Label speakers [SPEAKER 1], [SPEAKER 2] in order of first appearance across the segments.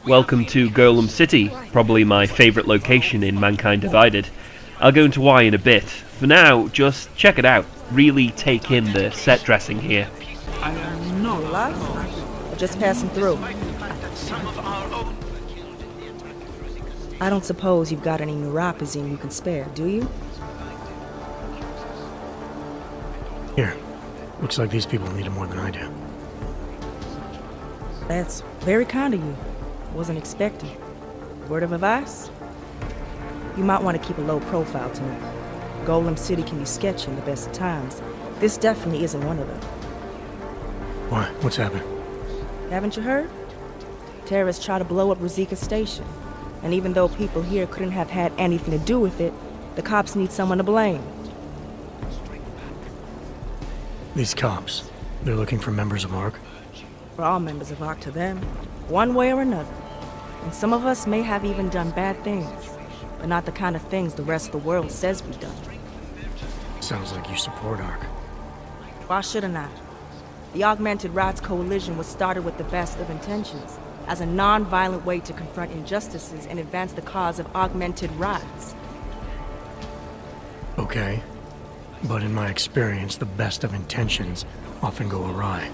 [SPEAKER 1] Welcome to Golem City, probably my favourite location in Mankind Divided. I'll go into why in a bit. For now, just check it out. Really take in the set dressing here.
[SPEAKER 2] No life? Or just passing through? I don't suppose you've got any neuropazine you can spare, do you?
[SPEAKER 3] Here. Looks like these people need it more than I do.
[SPEAKER 2] That's very kind of you. Wasn't expecting. Word of advice? You might want to keep a low profile tonight. Golem City can be sketchy in the best of times. This definitely isn't one of them.
[SPEAKER 3] Why? What's happened?
[SPEAKER 2] Haven't you heard? Terrorists try to blow up Ruzika Station. And even though people here couldn't have had anything to do with it, the cops need someone to blame.
[SPEAKER 3] These cops, they're looking for members of ARC?
[SPEAKER 2] We're all members of ARC to them, one way or another. And some of us may have even done bad things, but not the kind of things the rest of the world says we've done.
[SPEAKER 3] Sounds like you support ARC.
[SPEAKER 2] Why shouldn't I? The Augmented Rights Coalition was started with the best of intentions, as a non-violent way to confront injustices and advance the cause of augmented rights.
[SPEAKER 3] Okay. But in my experience, the best of intentions often go awry.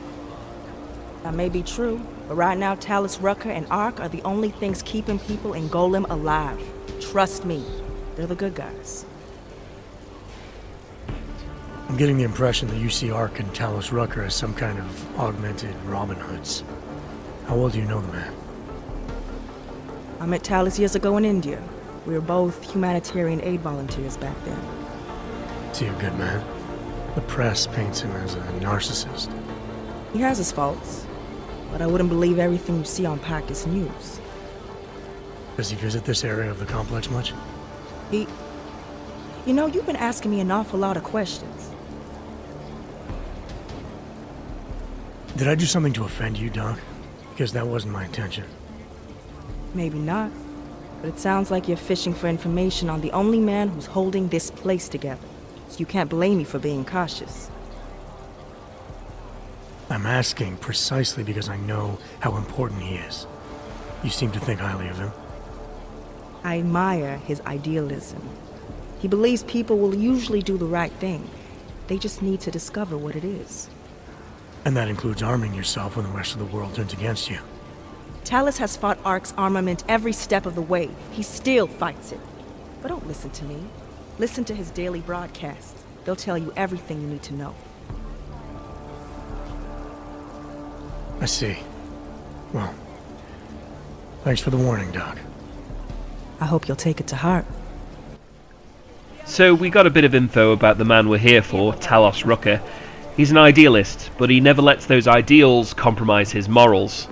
[SPEAKER 2] That may be true, but right now Talus Rucker and ARC are the only things keeping people in Golem alive. Trust me, they're the good guys.
[SPEAKER 3] I'm getting the impression that you see ARC and Talos Rucker as some kind of augmented Robin Hoods. How well do you know the man?
[SPEAKER 2] I met Talus years ago in India. We were both humanitarian aid volunteers back then.
[SPEAKER 3] Is he a good man? The press paints him as a narcissist.
[SPEAKER 2] He has his faults, but I wouldn't believe everything you see on Pakistan News.
[SPEAKER 3] Does he visit this area of the complex much?
[SPEAKER 2] You know, you've been asking me an awful lot of questions.
[SPEAKER 3] Did I do something to offend you, Doc? Because that wasn't my intention.
[SPEAKER 2] Maybe not, but it sounds like you're fishing for information on the only man who's holding this place together, so you can't blame me for being cautious.
[SPEAKER 3] I'm asking precisely because I know how important he is. You seem to think highly of him.
[SPEAKER 2] I admire his idealism. He believes people will usually do the right thing. They just need to discover what it is.
[SPEAKER 3] And that includes arming yourself when the rest of the world turns against you.
[SPEAKER 2] Talus has fought ARC's armament every step of the way. He still fights it. But don't listen to me. Listen to his daily broadcasts. They'll tell you everything you need to know.
[SPEAKER 3] I see. Well, thanks for the warning, Doc.
[SPEAKER 2] I hope you'll take it to heart.
[SPEAKER 1] So we got a bit of info about the man we're here for, Talos Rucker. He's an idealist, but he never lets those ideals compromise his morals.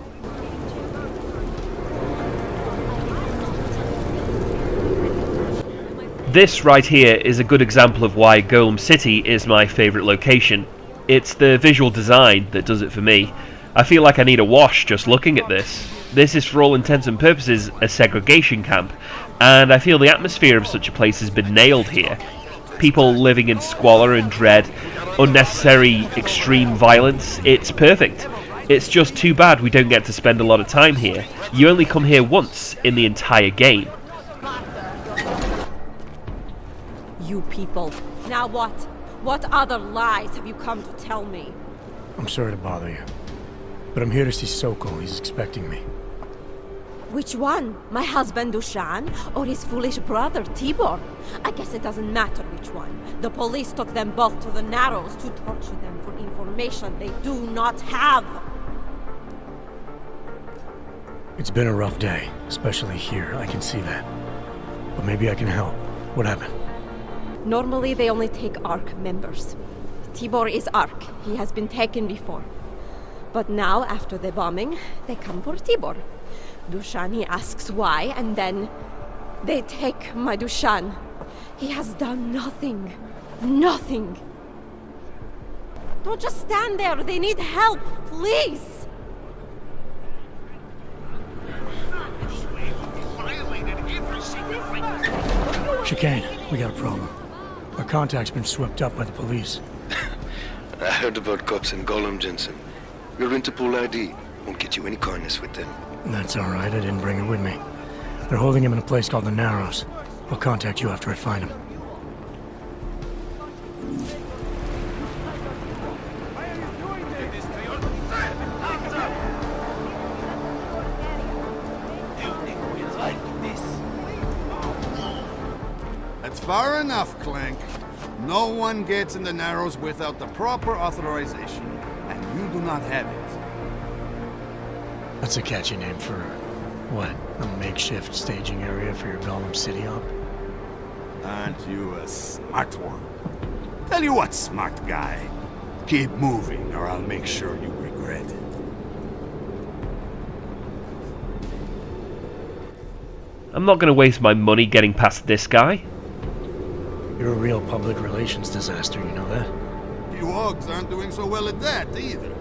[SPEAKER 1] This right here is a good example of why Golem City is my favourite location. It's the visual design that does it for me. I feel like I need a wash just looking at this. This is for all intents and purposes a segregation camp, and I feel the atmosphere of such a place has been nailed here. People living in squalor and dread, unnecessary extreme violence, it's perfect. It's just too bad we don't get to spend a lot of time here. You only come here once in the entire game.
[SPEAKER 4] You people, now what? What other lies have you come to tell me?
[SPEAKER 3] I'm sorry to bother you, but I'm here to see Sokol. He's expecting me.
[SPEAKER 4] Which one? My husband Dushan or his foolish brother Tibor? I guess it doesn't matter which one. The police took them both to the Narrows to torture them for information they do not have.
[SPEAKER 3] It's been a rough day, especially here. I can see that. But maybe I can help. What happened?
[SPEAKER 4] Normally they only take ARC members. Tibor is ARC. He has been taken before. But now, after the bombing, they come for Tibor. Dushan, he asks why, and then they take my Dushan. He has done nothing. Nothing. Don't just stand there. They need help, please.
[SPEAKER 3] Chicane, we got a problem. Our contact's been swept up by the police.
[SPEAKER 5] I heard about cops in Golem, Jensen. Your Interpol ID won't get you any kindness with them.
[SPEAKER 3] That's alright, I didn't bring it with me. They're holding him in a place called the Narrows. I'll contact you after I find him.
[SPEAKER 5] That's far enough, Clank. No one gets in the Narrows without the proper authorization, and you do not have it.
[SPEAKER 3] That's a catchy name for, what, a makeshift staging area for your Golem City op?
[SPEAKER 5] Aren't you a smart one? Tell you what, smart guy. Keep moving, or I'll make sure you regret it.
[SPEAKER 1] I'm not going to waste my money getting past this guy.
[SPEAKER 3] You're a real public relations disaster, you know that?
[SPEAKER 5] You hogs aren't doing so well at that, either.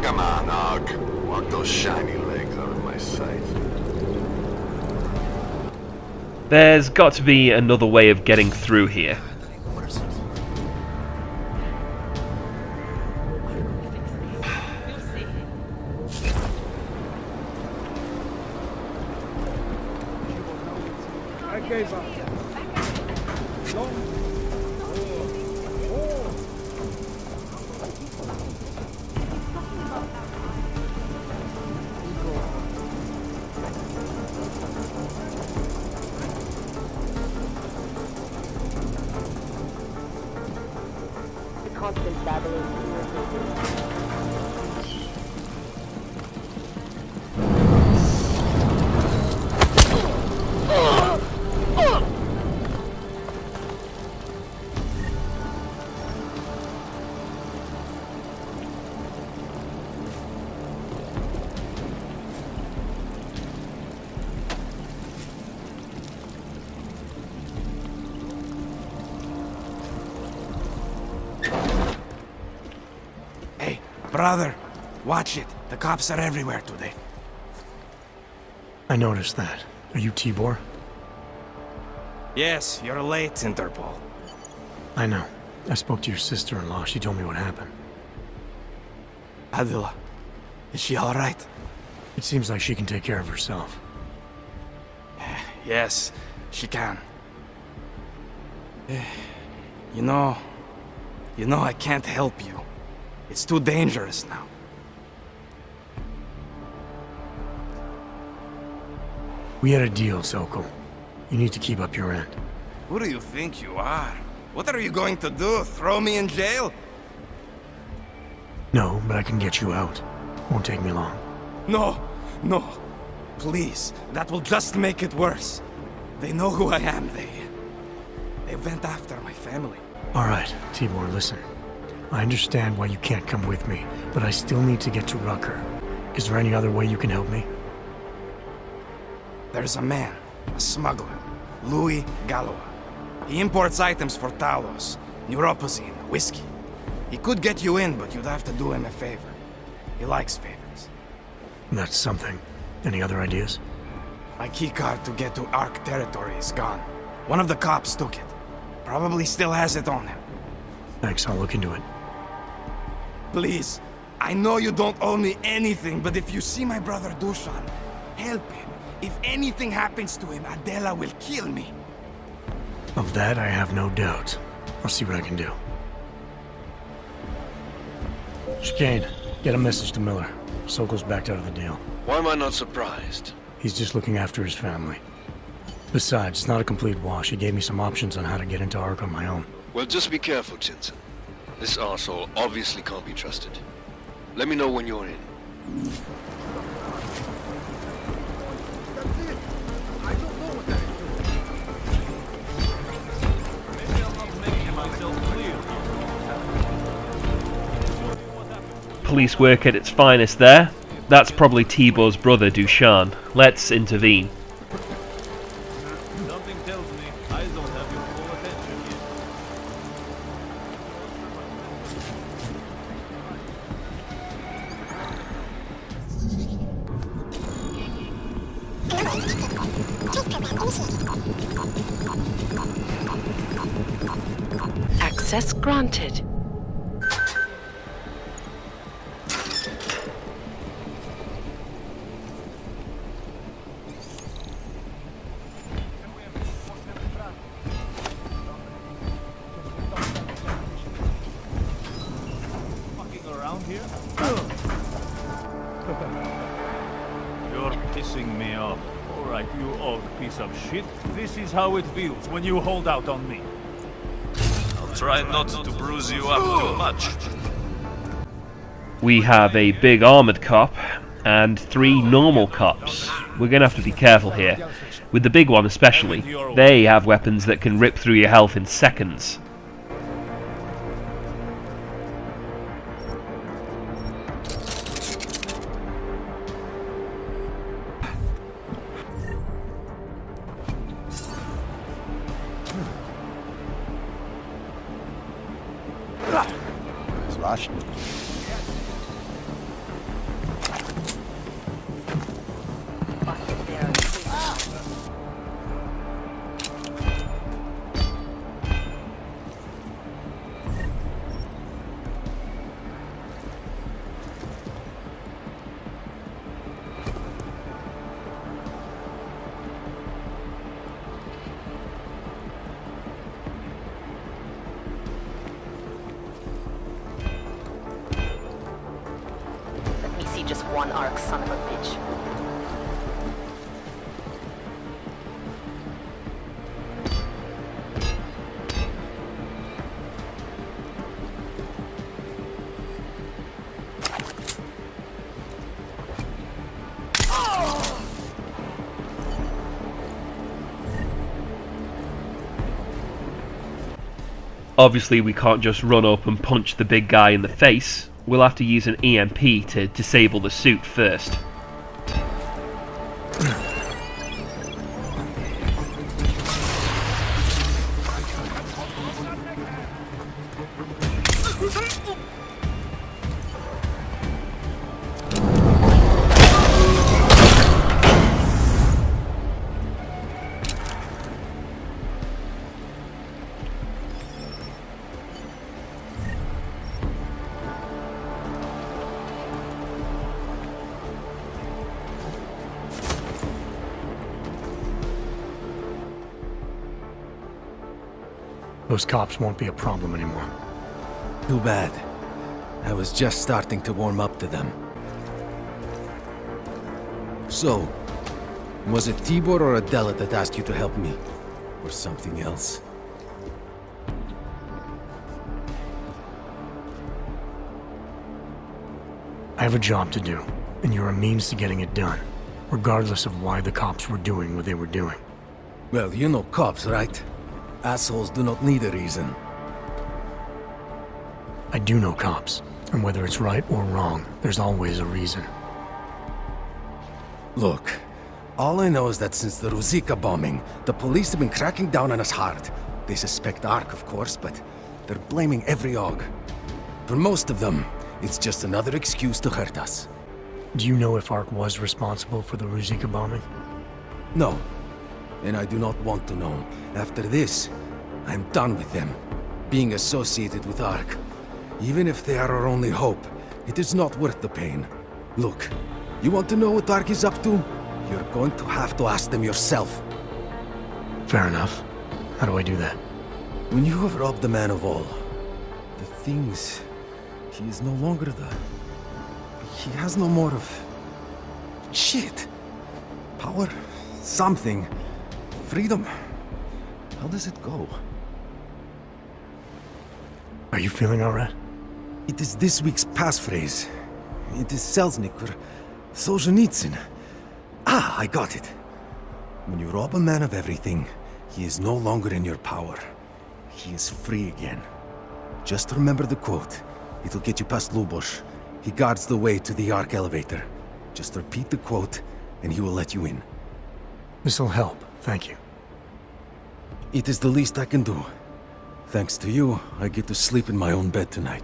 [SPEAKER 6] Come on, Og. Walk those shiny legs out of my sight.
[SPEAKER 1] There's got to be another way of getting through here.
[SPEAKER 7] Constant babbling.
[SPEAKER 8] Brother, watch it. The cops are everywhere today.
[SPEAKER 3] I noticed that. Are you Tibor?
[SPEAKER 8] Yes, you're late, Interpol.
[SPEAKER 3] I know. I spoke to your sister-in-law. She told me what happened.
[SPEAKER 8] Adila, is she alright?
[SPEAKER 3] It seems like she can take care of herself.
[SPEAKER 8] Yes, she can. You know, I can't help you. It's too dangerous now.
[SPEAKER 3] We had a deal, Sokol. You need to keep up your end.
[SPEAKER 8] Who do you think you are? What are you going to do? Throw me in jail?
[SPEAKER 3] No, but I can get you out. Won't take me long.
[SPEAKER 8] No. Please, that will just make it worse. They know who I am. They went after my family.
[SPEAKER 3] All right, Tibor, listen. I understand why you can't come with me, but I still need to get to Rucker. Is there any other way you can help me?
[SPEAKER 8] There's a man, a smuggler, Louis Galois. He imports items for Talos, neuropozyne, whiskey. He could get you in, but you'd have to do him a favor. He likes favors.
[SPEAKER 3] That's something. Any other ideas?
[SPEAKER 8] My keycard to get to Ark territory is gone. One of the cops took it. Probably still has it on him.
[SPEAKER 3] Thanks, I'll look into it.
[SPEAKER 8] Please, I know you don't owe me anything, but if you see my brother Dushan, help him. If anything happens to him, Adela will kill me.
[SPEAKER 3] Of that, I have no doubt. I'll see what I can do. Chicane, get a message to Miller. Sokol's backed out of the deal.
[SPEAKER 6] Why am I not surprised?
[SPEAKER 3] He's just looking after his family. Besides, it's not a complete wash. He gave me some options on how to get into Ark on my own.
[SPEAKER 6] Well, just be careful, Jensen. This arsehole obviously can't be trusted. Let me know when you're in.
[SPEAKER 1] Police work at its finest there. That's probably Tibor's brother, Dushan. Let's intervene.
[SPEAKER 9] Something tells me I don't have your full attention
[SPEAKER 7] yet. Access granted.
[SPEAKER 9] Alright, you old piece of shit. This is how it feels when you hold out on me.
[SPEAKER 10] I'll try not to bruise you up too much.
[SPEAKER 1] We have a big armored cop and 3 normal cops. We're gonna have to be careful here. With the big one especially. They have weapons that can rip through your health in seconds.
[SPEAKER 5] Rush.
[SPEAKER 7] Let me see just one arc, son of a bitch.
[SPEAKER 1] Obviously we can't just run up and punch the big guy in the face. We'll have to use an EMP to disable the suit first.
[SPEAKER 3] Those cops won't be a problem anymore.
[SPEAKER 11] Too bad. I was just starting to warm up to them. So, was it Tibor or Adela that asked you to help me? Or something else?
[SPEAKER 3] I have a job to do, and you're a means to getting it done, regardless of why the cops were doing what they were doing.
[SPEAKER 11] Well, you know cops, right? Assholes do not need a reason.
[SPEAKER 3] I do know cops, and whether it's right or wrong, there's always a reason.
[SPEAKER 11] Look, all I know is that since the Ruzicka bombing, the police have been cracking down on us hard. They suspect Ark, of course, but they're blaming every AUG. For most of them, it's just another excuse to hurt us.
[SPEAKER 3] Do you know if Ark was responsible for the Ruzicka bombing?
[SPEAKER 11] No. And I do not want to know. After this, I'm done with them. Being associated with Ark. Even if they are our only hope, it is not worth the pain. Look, you want to know what Ark is up to? You're going to have to ask them yourself.
[SPEAKER 3] Fair enough. How do I do that?
[SPEAKER 11] When you have robbed the man of all, the things... He is no longer the... He has no more of... Shit. Power. Something. Freedom. How does it go?
[SPEAKER 3] Are you feeling alright?
[SPEAKER 11] It is this week's passphrase. It is Selznick or Solzhenitsyn. Ah, I got it. When you rob a man of everything, he is no longer in your power. He is free again. Just remember the quote. It'll get you past Lubosh. He guards the way to the Ark elevator. Just repeat the quote, and he will let you in.
[SPEAKER 3] This'll help, thank you.
[SPEAKER 11] It is the least I can do. Thanks to you, I get to sleep in my own bed tonight.